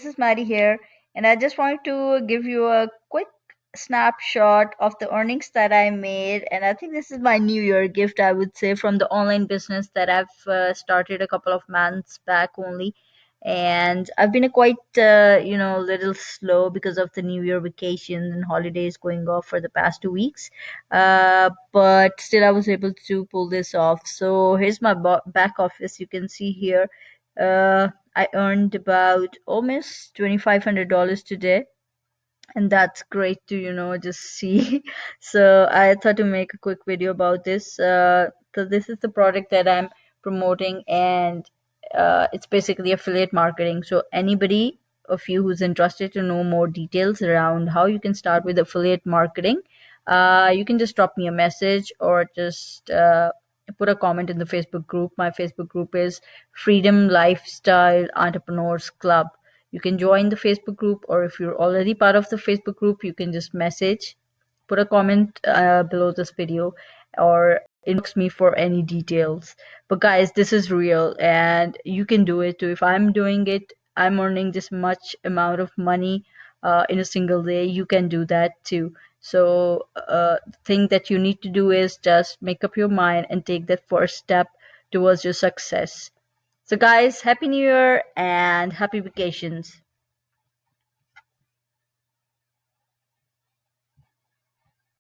is Maddy here, and I just wanted to give you a quick snapshot of the earnings that I made. And I think this is my New Year gift, I would say, from the online business that I've started a couple of months back only. And I've been a quite, little slow because of the New Year vacation and holidays going off for the past 2 weeks. But still, I was able to pull this off. So here's my back office. You can see here. I earned about almost $2,500 today, and that's great to just see. So I thought to make a quick video about this. So this is the product that I'm promoting, and it's basically affiliate marketing. So anybody of you who's interested to know more details around how you can start with affiliate marketing, you can just drop me a message or just put a comment in the Facebook group. My Facebook group is Freedom Lifestyle Entrepreneurs Club. You can join the Facebook group, or if you're already part of the Facebook group, you can just message, put a comment below this video, or inbox me for any details. But guys, this is real and you can do it too. If I'm doing it, I'm earning this much amount of money in a single day. You can do that too. So the thing that you need to do is just make up your mind and take that first step towards your success. So guys, happy new year and happy vacations.